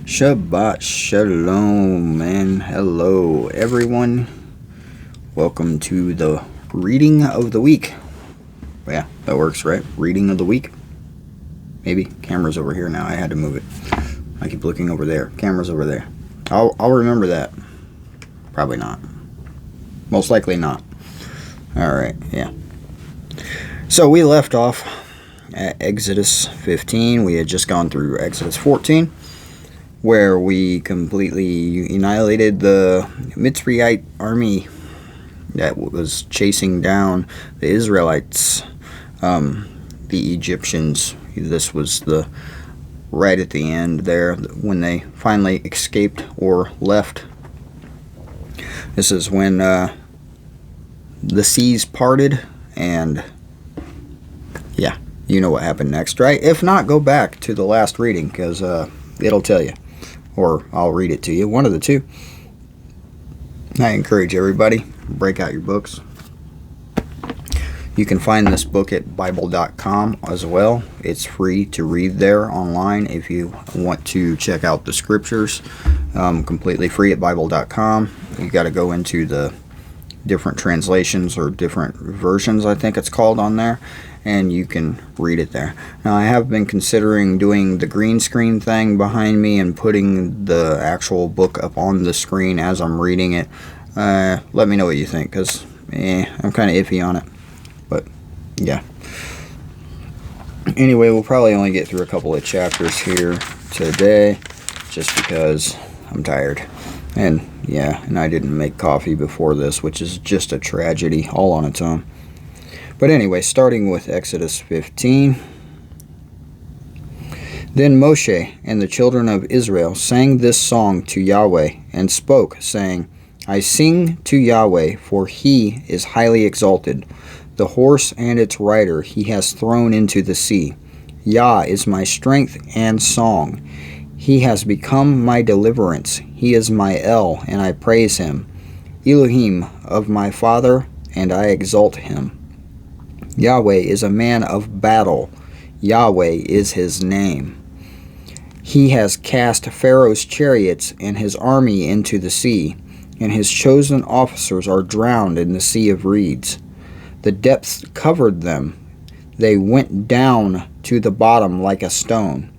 Shabbat Shalom and hello everyone. Welcome to the reading of the week. Yeah, that works, right? Reading of the week. Maybe. Camera's over here now. I had to move it. I keep looking over there. Camera's over there. I'll remember that. Probably not. Most likely not. Alright, yeah. So we left off at Exodus 15. We had just gone through Exodus 14, where we completely annihilated the Mitzrayite army that was chasing down the Israelites, the Egyptians. This was the right at the end there when they finally escaped or left. This is when the seas parted, and yeah, you know what happened next, right? If not, go back to the last reading, because it'll tell you, or I'll read it to you, one of the two. I encourage everybody, break out your books. You can find this book at Bible.com as well. It's free to read there online if you want to check out the scriptures. Completely free at Bible.com. You got to go into the different translations or different versions, I think it's called, on there, and you can read it there. Now, I have been considering doing the green screen thing behind me and putting the actual book up on the screen as I'm reading it. Let me know what you think, because I'm kind of iffy on it. But, yeah. Anyway, we'll probably only get through a couple of chapters here today, just because I'm tired. And, yeah, and I didn't make coffee before this, which is just a tragedy all on its own. But anyway, starting with Exodus 15. Then Moshe and the children of Israel sang this song to Yahweh, and spoke, saying, I sing to Yahweh, for he is highly exalted. The horse and its rider he has thrown into the sea. Yah is my strength and song. He has become my deliverance. He is my El, and I praise him. Elohim of my father, and I exalt him. Yahweh is a man of battle. Yahweh is his name. He has cast Pharaoh's chariots and his army into the sea, and his chosen officers are drowned in the sea of reeds. The depths covered them. They went down to the bottom like a stone.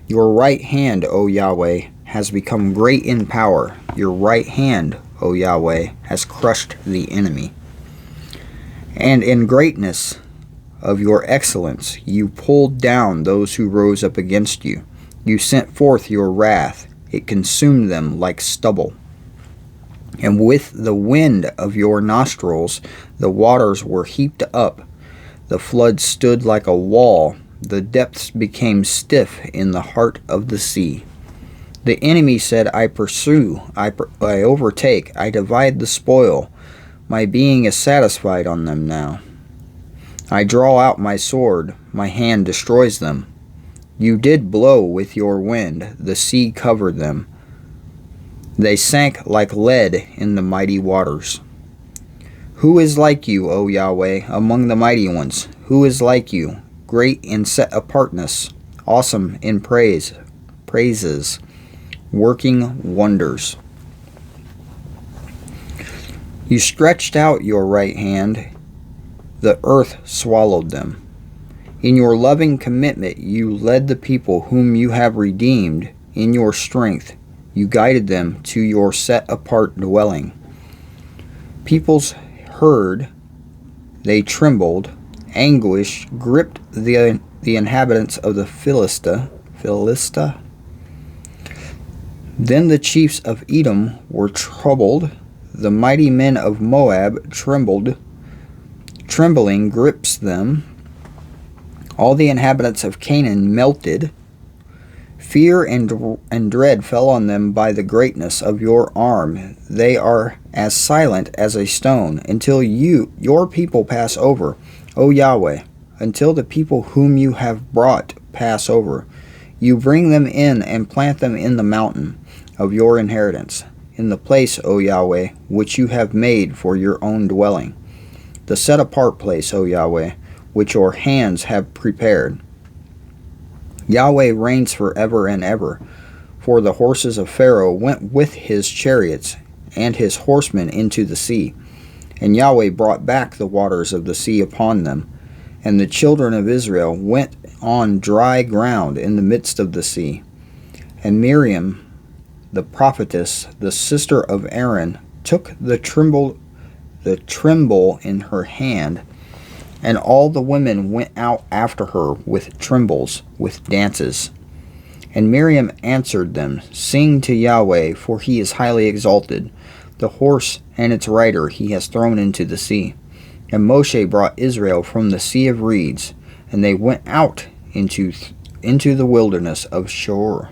Your right hand, O Yahweh, has become great in power. Your right hand, O Yahweh, has crushed the enemy. And in greatness of your excellence, you pulled down those who rose up against you. You sent forth your wrath. It consumed them like stubble. And with the wind of your nostrils, the waters were heaped up. The flood stood like a wall. The depths became stiff in the heart of the sea. The enemy said, I pursue, I overtake, I divide the spoil. My being is satisfied on them now. I draw out my sword, my hand destroys them. You did blow with your wind, the sea covered them. They sank like lead in the mighty waters. Who is like you, O Yahweh, among the mighty ones? Who is like you? Great in set apartness, awesome in praises, working wonders. You stretched out your right hand, the earth swallowed them. In your loving commitment you led the people whom you have redeemed. In your strength you guided them to your set-apart dwelling. Peoples heard, they trembled. Anguish gripped the inhabitants of the Philistia. Then the chiefs of Edom were troubled. The mighty men of Moab trembled. Trembling grips them. All the inhabitants of Canaan melted. Fear and dread fell on them by the greatness of your arm. They are as silent as a stone until your people pass over, O Yahweh, until the people whom you have brought pass over. You bring them in and plant them in the mountain of your inheritance, in the place, O Yahweh, which you have made for your own dwelling, the set-apart place, O Yahweh, which your hands have prepared. Yahweh reigns forever and ever. for the horses of Pharaoh went with his chariots and his horsemen into the sea. And Yahweh brought back the waters of the sea upon them. And the children of Israel went on dry ground in the midst of the sea. And Miriam, the prophetess, the sister of Aaron, took the timbrel in her hand, and all the women went out after her with timbrels, with dances. And Miriam answered them, Sing to Yahweh, for he is highly exalted. The horse and its rider he has thrown into the sea. And Moshe brought Israel from the sea of reeds, and they went out into the wilderness of Shur.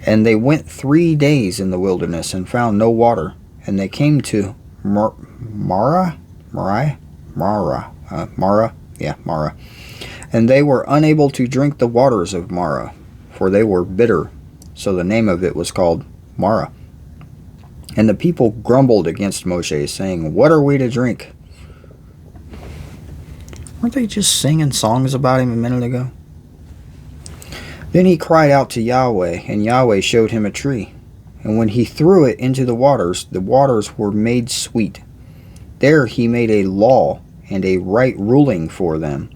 And they went 3 days in the wilderness and found no water. And they came to Marah. And they were unable to drink the waters of Marah, for they were bitter. So the name of it was called Marah. And the people grumbled against Moshe, saying, What are we to drink? Weren't they just singing songs about him a minute ago? Then he cried out to Yahweh, and Yahweh showed him a tree. And when he threw it into the waters were made sweet. There he made a law and a right ruling for them.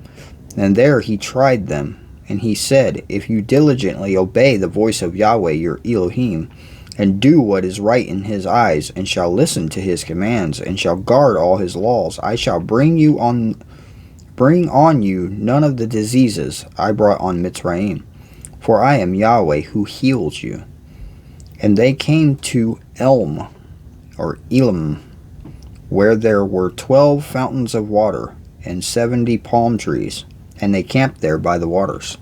And there he tried them. And he said, If you diligently obey the voice of Yahweh your Elohim, and do what is right in his eyes, and shall listen to his commands, and shall guard all his laws, I shall bring on you none of the diseases I brought on Mitzrayim. For I am Yahweh who heals you. And they came to Elim, where there were 12 fountains of water, and 70 palm trees, and they camped there by the waters.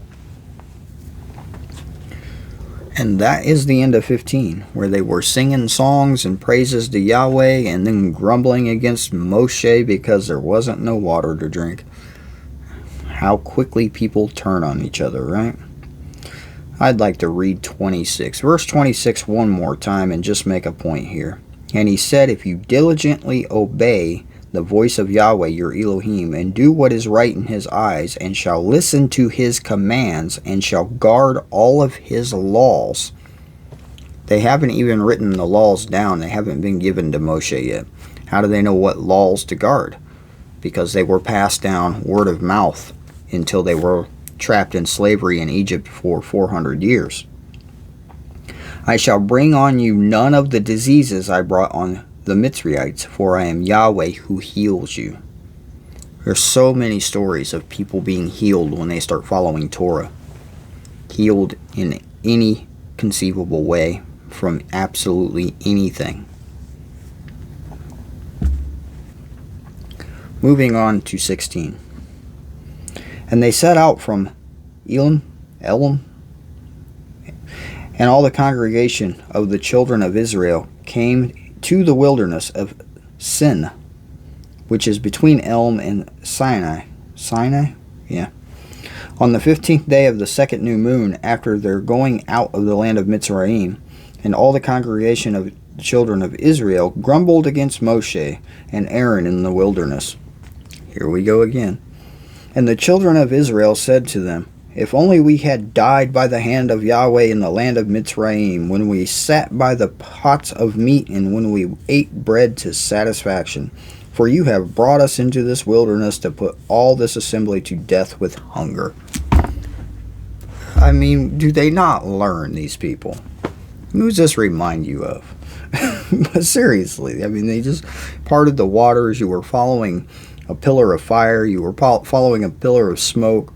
And that is the end of 15, where they were singing songs and praises to Yahweh, and then grumbling against Moshe because there wasn't no water to drink. How quickly people turn on each other, right? I'd like to read 26. Verse 26 one more time and just make a point here. And he said, If you diligently obey the voice of Yahweh your Elohim, and do what is right in his eyes, and shall listen to his commands, and shall guard all of his laws. They haven't even written the laws down. They haven't been given to Moshe yet. How do they know what laws to guard? Because they were passed down word of mouth until they were trapped in slavery in Egypt for 400 years. I shall bring on you none of the diseases I brought on the Mitzrayites, for I am Yahweh who heals you. There's so many stories of people being healed when they start following Torah. Healed in any conceivable way from absolutely anything. Moving on to 16. And they set out from Elim, and all the congregation of the children of Israel came to the wilderness of Sin, which is between Elim and Sinai. Sinai? Yeah. On the 15th day of the second new moon, after their going out of the land of Mitzrayim, and all the congregation of the children of Israel grumbled against Moshe and Aaron in the wilderness. Here we go again. And the children of Israel said to them, If only we had died by the hand of Yahweh in the land of Mitzrayim, when we sat by the pots of meat, and when we ate bread to satisfaction. For you have brought us into this wilderness to put all this assembly to death with hunger. I mean, do they not learn, these people? Who does this remind you of? But seriously, I mean, they just parted the waters. You were following a pillar of fire. You were following a pillar of smoke.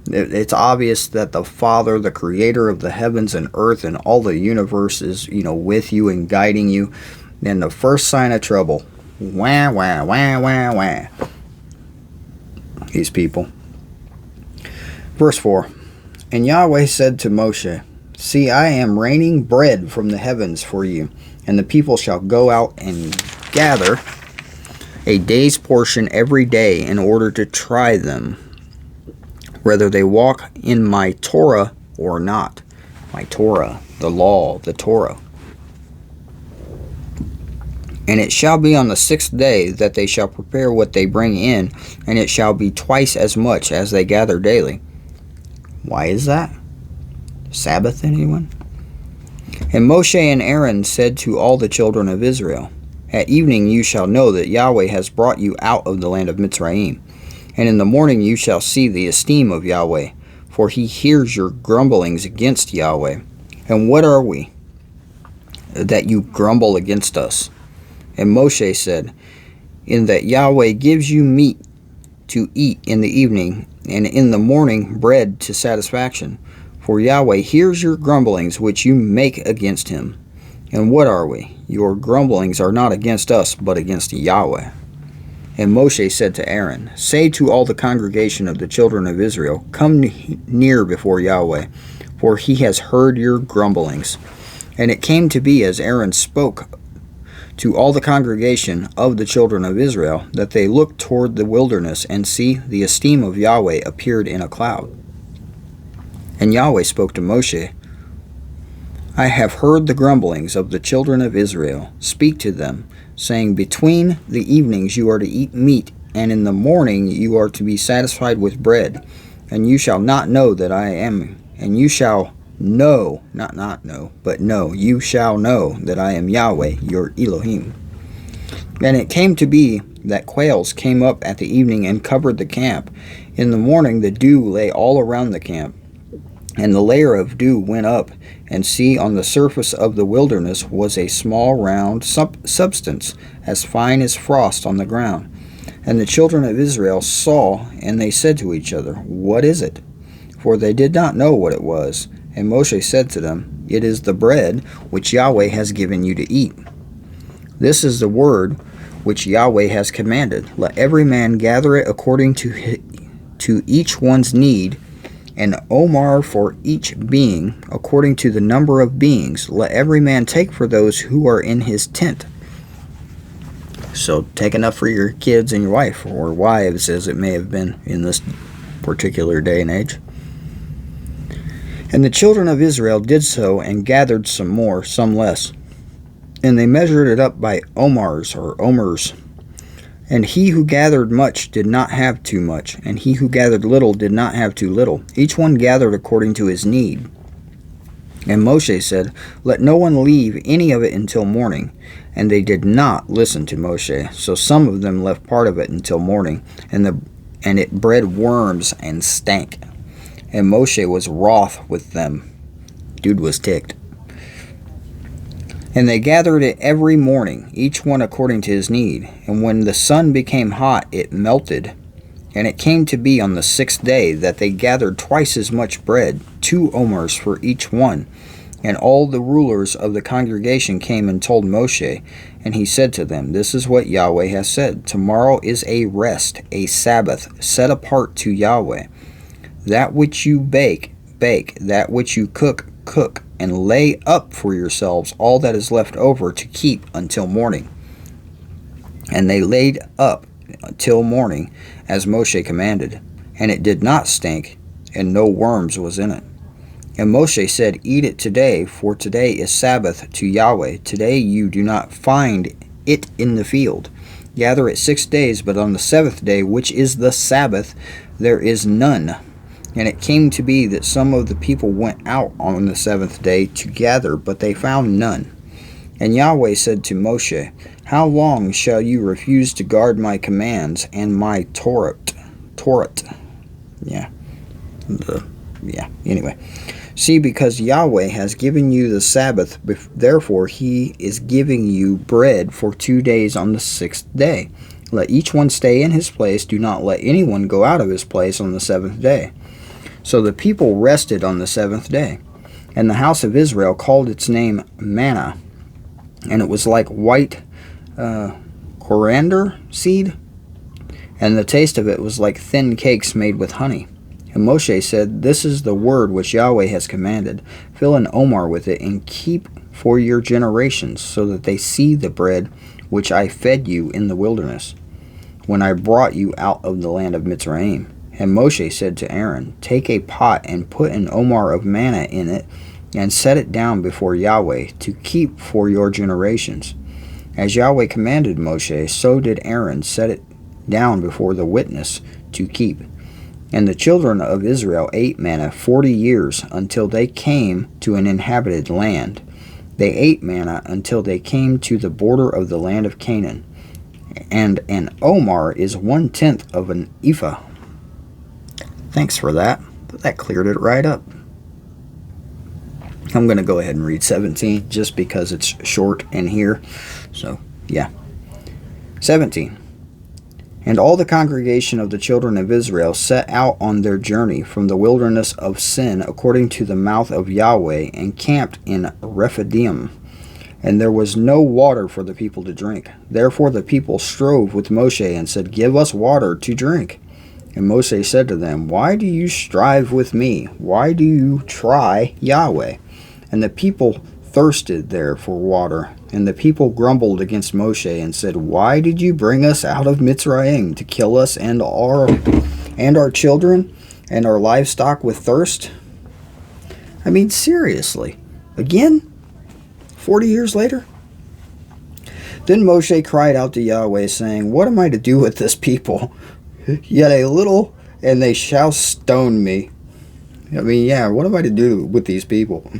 It's obvious that the Father, the creator of the heavens and earth and all the universe, is, with you and guiding you. And the first sign of trouble, wah, wah, wah, wah, wah. These people. Verse 4. And Yahweh said to Moshe, See, I am raining bread from the heavens for you, and the people shall go out and gather a day's portion every day in order to try them, whether they walk in my Torah or not. My Torah, the law, the Torah. And it shall be on the 6th day that they shall prepare what they bring in, and it shall be twice as much as they gather daily. Why is that? Sabbath, anyone? And Moshe and Aaron said to all the children of Israel, At evening you shall know that Yahweh has brought you out of the land of Mitzrayim. And in the morning you shall see the esteem of Yahweh, for he hears your grumblings against Yahweh. And what are we, that you grumble against us? And Moshe said, In that Yahweh gives you meat to eat in the evening, and in the morning bread to satisfaction. For Yahweh hears your grumblings which you make against him. And what are we? Your grumblings are not against us, but against Yahweh. And Moshe said to Aaron, Say to all the congregation of the children of Israel, Come near before Yahweh, for he has heard your grumblings. And it came to be, as Aaron spoke to all the congregation of the children of Israel, that they looked toward the wilderness, and see, the esteem of Yahweh appeared in a cloud. And Yahweh spoke to Moshe, I have heard the grumblings of the children of Israel. Speak to them, saying, Between the evenings you are to eat meat, and in the morning you are to be satisfied with bread. And you shall not know that I am, and you shall know, not know, but know, you shall know that I am Yahweh, your Elohim. And it came to be that quails came up at the evening and covered the camp. In the morning the dew lay all around the camp. And the layer of dew went up, and see, on the surface of the wilderness was a small round substance, as fine as frost on the ground. And the children of Israel saw, and they said to each other, What is it? For they did not know what it was. And Moshe said to them, It is the bread which Yahweh has given you to eat. This is the word which Yahweh has commanded. Let every man gather it according to each one's need, an omer for each being, according to the number of beings. Let every man take for those who are in his tent. So take enough for your kids and your wife, or wives, as it may have been in this particular day and age. And the children of Israel did so, and gathered some more, some less. And they measured it up by omers, or omers. And he who gathered much did not have too much, and he who gathered little did not have too little. Each one gathered according to his need. And Moshe said, Let no one leave any of it until morning. And they did not listen to Moshe. So some of them left part of it until morning, and it bred worms and stank. And Moshe was wroth with them. Dude was ticked. And they gathered it every morning, each one according to his need. And when the sun became hot, it melted. And it came to be on the 6th day that they gathered twice as much bread, 2 omers for each one. And all the rulers of the congregation came and told Moshe. And he said to them, This is what Yahweh has said. Tomorrow is a rest, a Sabbath, set apart to Yahweh. That which you bake, bake. That which you cook, cook. And lay up for yourselves all that is left over to keep until morning. And they laid up till morning, as Moshe commanded. And it did not stink, and no worms was in it. And Moshe said, Eat it today, for today is Sabbath to Yahweh. Today you do not find it in the field. Gather it 6 days, but on the 7th day, which is the Sabbath, there is none. And it came to be that some of the people went out on the 7th day to gather, but they found none. And Yahweh said to Moshe, How long shall you refuse to guard my commands and my Torah? Anyway. See, because Yahweh has given you the Sabbath, therefore he is giving you bread for 2 days on the 6th day. Let each one stay in his place. Do not let anyone go out of his place on the 7th day. So the people rested on the 7th day. And the house of Israel called its name manna. And it was like white coriander seed. And the taste of it was like thin cakes made with honey. And Moshe said, This is the word which Yahweh has commanded. Fill an omer with it, and keep for your generations, so that they see the bread which I fed you in the wilderness, when I brought you out of the land of Mitzrayim. And Moshe said to Aaron, Take a pot and put an omer of manna in it, and set it down before Yahweh, to keep for your generations. As Yahweh commanded Moshe, so did Aaron set it down before the witness to keep. And the children of Israel ate manna 40 years until they came to an inhabited land. They ate manna until they came to the border of the land of Canaan. And an omar is 1/10 of an ephah. Thanks for that. That cleared it right up. I'm going to go ahead and read 17 just because it's short in here. So, yeah. 17. And all the congregation of the children of Israel set out on their journey from the wilderness of Sin according to the mouth of Yahweh, and camped in Rephidim. And there was no water for the people to drink. Therefore the people strove with Moshe and said, Give us water to drink. And Moshe said to them, Why do you strive with me? Why do you try Yahweh? And the people thirsted there for water. And the people grumbled against Moshe and said, Why did you bring us out of Mitzrayim to kill us and our children and our livestock with thirst? I mean, seriously. Again? 40 years later? Then Moshe cried out to Yahweh, saying, What am I to do with this people? Yet a little, and they shall stone me. I mean, yeah, what am I to do with these people?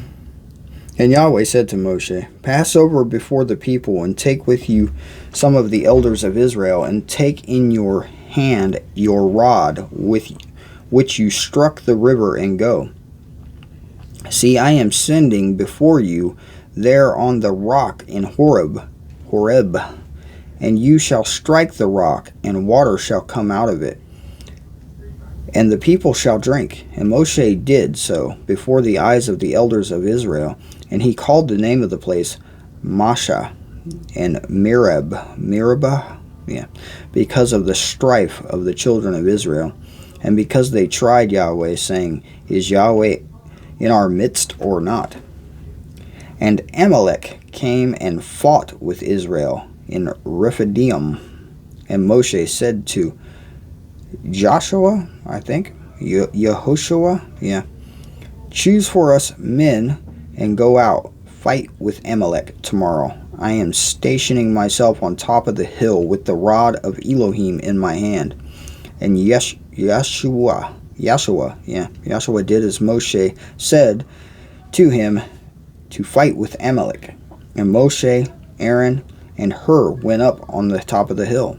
And Yahweh said to Moshe, Pass over before the people, and take with you some of the elders of Israel, and take in your hand your rod with which you struck the river, and go. See, I am sending before you there on the rock in Horeb, and you shall strike the rock, and water shall come out of it, and the people shall drink. And Moshe did so before the eyes of the elders of Israel, and he called the name of the place Masha and Meribah, because of the strife of the children of Israel, and because they tried Yahweh, saying, Is Yahweh in our midst or not? And Amalek came and fought with Israel in Rephidim. And Moshe said to Joshua, I think, Yehoshua, Choose for us men and go out, fight with Amalek tomorrow. I am stationing myself on top of the hill with the rod of Elohim in my hand. And Yahshua did as Moshe said to him, to fight with Amalek. And Moshe, Aaron, and Hur went up on the top of the hill.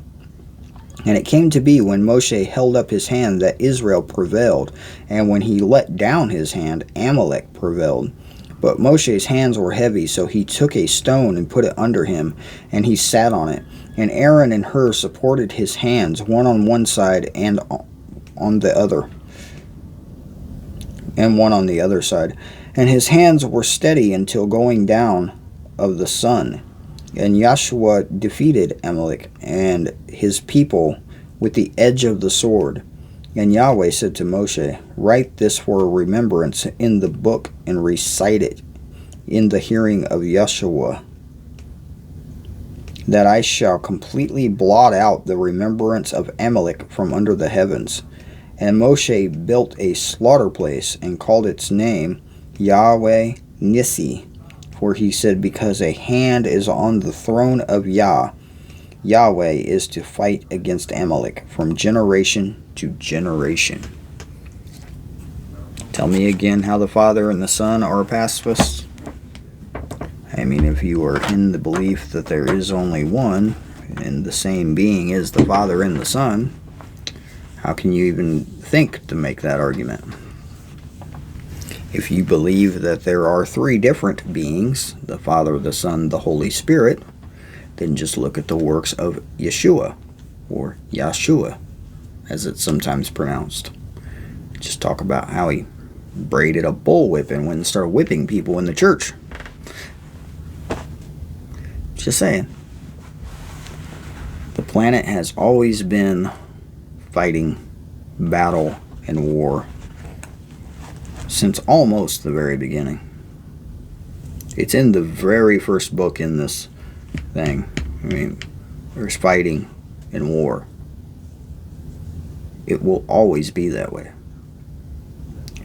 And it came to be when Moshe held up his hand that Israel prevailed, and when he let down his hand, Amalek prevailed. But Moshe's hands were heavy, so he took a stone and put it under him, and he sat on it. And Aaron and Hur supported his hands, one on one side and on the other, and one on the other side. And his hands were steady until going down of the sun. And Yahshua defeated Amalek and his people with the edge of the sword. And Yahweh said to Moshe, Write this for a remembrance in the book, and recite it in the hearing of Yahshua, that I shall completely blot out the remembrance of Amalek from under the heavens. And Moshe built a slaughter place, and called its name Yahweh Nissi, for he said, Because a hand is on the throne of Yahweh is to fight against Amalek from generation to generation. Tell me again how the Father and the Son are pacifists. I mean, if you are in the belief that there is only one, and the same being is the Father and the Son, how can you even think to make that argument? If you believe that there are three different beings, the Father, the Son, the Holy Spirit, then just look at the works of Yeshua, or Yahshua, as it's sometimes pronounced. Just talk about how he braided a bullwhip and went and started whipping people in the church. Just saying. The planet has always been fighting, battle, and war since almost the very beginning. It's in the very first book in this thing. I mean, there's fighting and war. It will always be that way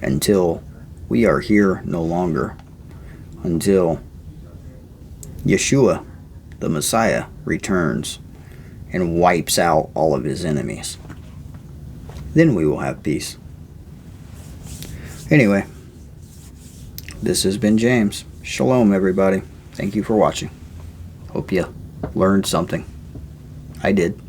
until we are here no longer, until Yeshua, the Messiah, returns and wipes out all of his enemies. Then we will have peace. Anyway, this has been James. Shalom, everybody. Thank you for watching. Hope you learned something. I did.